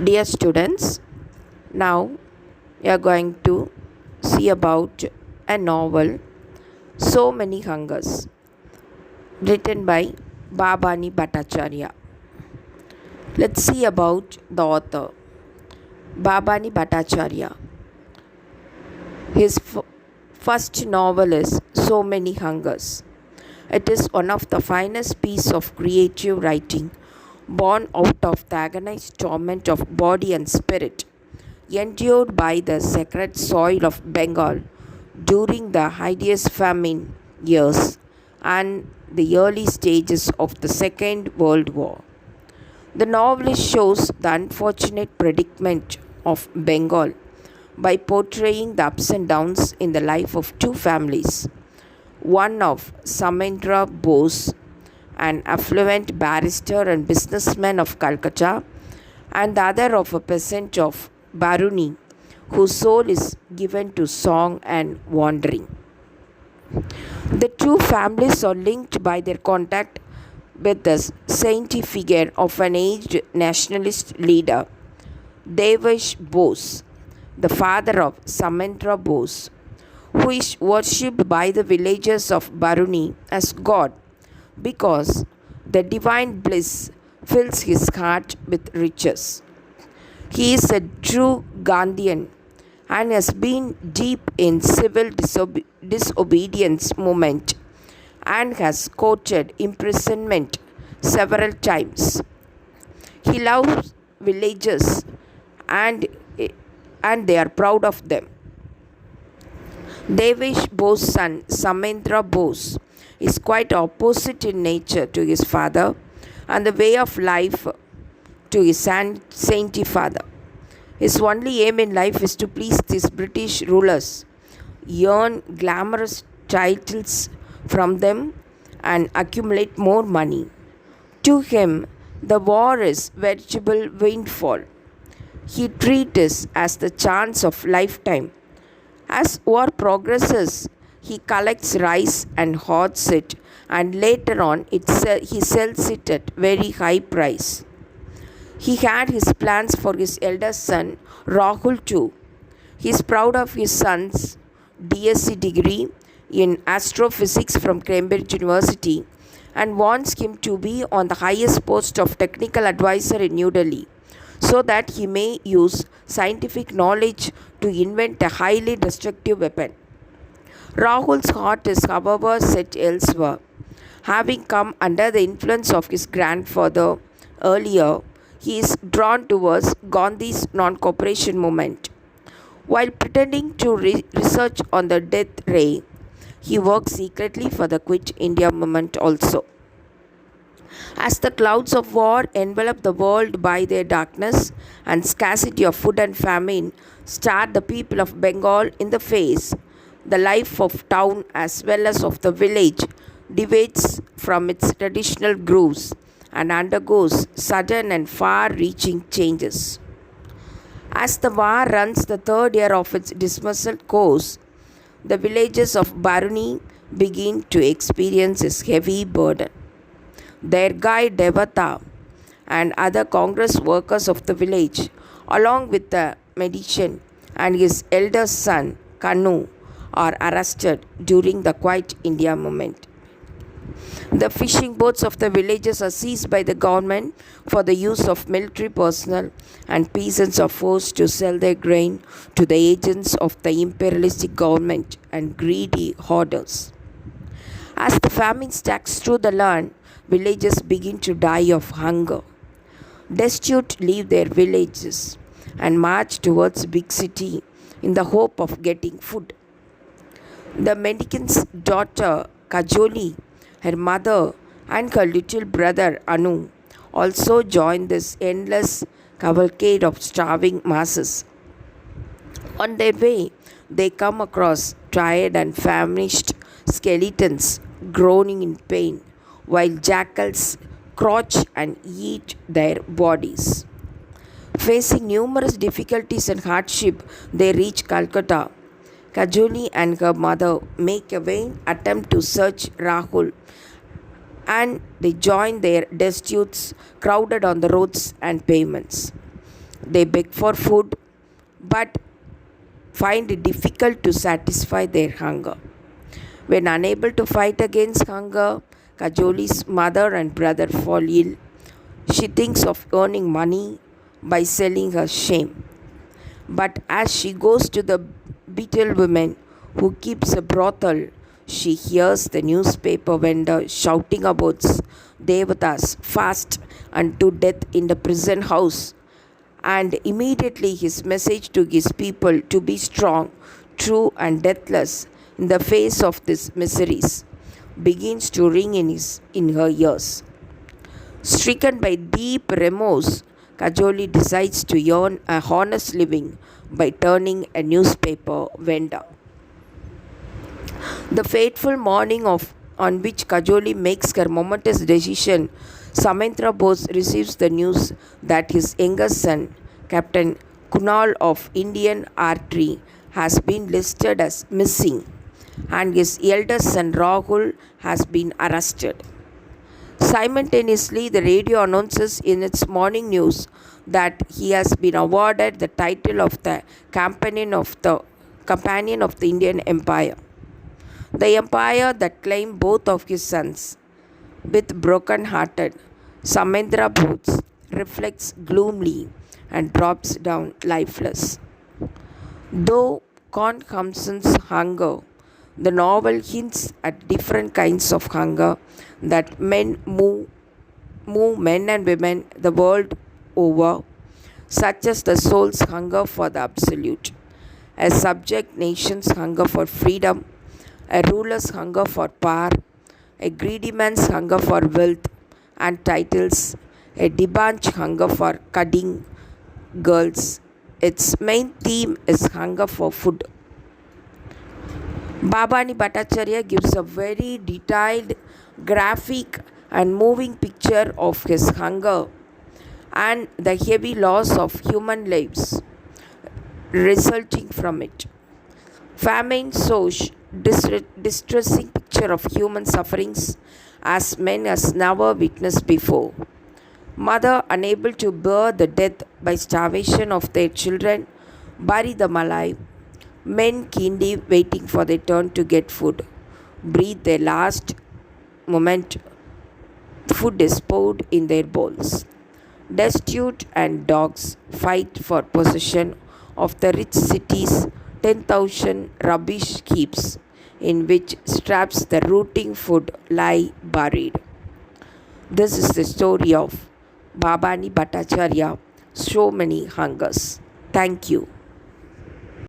Dear students, now we are going to see about a novel, So Many Hungers, written by Babani Bhattacharya. Let's see about the author, Babani Bhattacharya. His first novel is So Many Hungers. It is one of the finest pieces of creative writing born out of the agonized torment of body and spirit endured by the sacred soil of Bengal during the hideous famine years and the early stages of the Second World War. The novelist shows the unfortunate predicament of Bengal by portraying the ups and downs in the life of two families, one of Samendra Bose, an affluent barrister and businessman of Calcutta, and the other of a peasant of Baruni, whose soul is given to song and wandering. The two families are linked by their contact with the saintly figure of an aged nationalist leader, Devesh Bose, the father of Samendra Bose, who is worshipped by the villagers of Baruni as God because the divine bliss fills his heart with riches. He is a true Gandhian and has been deep in civil disobedience movement and has courted imprisonment several times. He loves villagers and, and they are proud of them. Devesh Bose's son, Samendra Bose, is quite opposite in nature to his father and the way of life to his saintly father. His only aim in life is to please these British rulers, earn glamorous titles from them, and accumulate more money. To him, the war is veritable windfall. He treats it as the chance of lifetime. As war progresses, he collects rice and hoards it, and later on he sells it at very high price. He had his plans for his eldest son, Rahul too. He is proud of his son's DSc degree in astrophysics from Cambridge University and wants him to be on the highest post of technical advisor in New Delhi so that he may use scientific knowledge to invent a highly destructive weapon. Rahul's heart is, however, set elsewhere. Having come under the influence of his grandfather earlier, he is drawn towards Gandhi's non-cooperation movement. While pretending to research on the death ray, he works secretly for the Quit India movement also. As the clouds of war envelop the world by their darkness and scarcity of food and famine stare the people of Bengal in the face, the life of town as well as of the village deviates from its traditional grooves and undergoes sudden and far-reaching changes. As the war runs the third year of its dismal course, the villagers of Baruni begin to experience its heavy burden. Their guide Devata and other Congress workers of the village, along with the magician and his eldest son Kanu, are arrested during the Quit India movement. The fishing boats of the villages are seized by the government for the use of military personnel, and peasants are forced to sell their grain to the agents of the imperialistic government and greedy hoarders. As the famine stacks through the land, villagers begin to die of hunger. Destitute leave their villages and march towards big city in the hope of getting food. The mendicant's daughter Kajoli, her mother, and her little brother Anu also join this endless cavalcade of starving masses. On their way, they come across tired and famished skeletons groaning in pain, while jackals crouch and eat their bodies. Facing numerous difficulties and hardship, they reach Calcutta. Kajoli and her mother make a vain attempt to search Rahul, and they join their destitutes crowded on the roads and pavements. They beg for food but find it difficult to satisfy their hunger. When unable to fight against hunger, Kajoli's mother and brother fall ill. She thinks of earning money by selling her shame. But as she goes to the beetle woman who keeps a brothel, she hears the newspaper vendor shouting about Devatas fast unto death in the prison house. And immediately his message to his people to be strong, true, and deathless in the face of these miseries begins to ring in her ears. Stricken by deep remorse, Kajoli decides to earn a honest living by turning a newspaper vendor. The fateful morning on which Kajoli makes her momentous decision, Samendra Bose receives the news that his younger son, Captain Kunal of Indian Artillery, has been listed as missing, and his eldest son Rahul has been arrested. Simultaneously, the radio announces in its morning news that he has been awarded the title of the Companion of the Indian Empire. The empire that claimed both of his sons. With broken-hearted, Samendra Bose reflects gloomily and drops down lifeless. Though Con Hamsun's hunger, the novel hints at different kinds of hunger that move men and women the world over, such as the soul's hunger for the absolute, a subject nation's hunger for freedom, a ruler's hunger for power, a greedy man's hunger for wealth and titles, a debauched hunger for cutting girls. Its main theme is hunger for food. Babani Bhattacharya gives a very detailed, graphic, and moving picture of his hunger and the heavy loss of human lives resulting from it. Famine shows distressing picture of human sufferings as men has never witnessed before. Mother unable to bear the death by starvation of their children bury them alive. Men keenly waiting for their turn to get food breathe their last moment. Food is poured in their bowls. Destitute and dogs fight for possession of the rich city's 10,000 rubbish heaps in which scraps the rotting food lie buried. This is the story of Babani Bhattacharya, So Many Hungers. Thank you.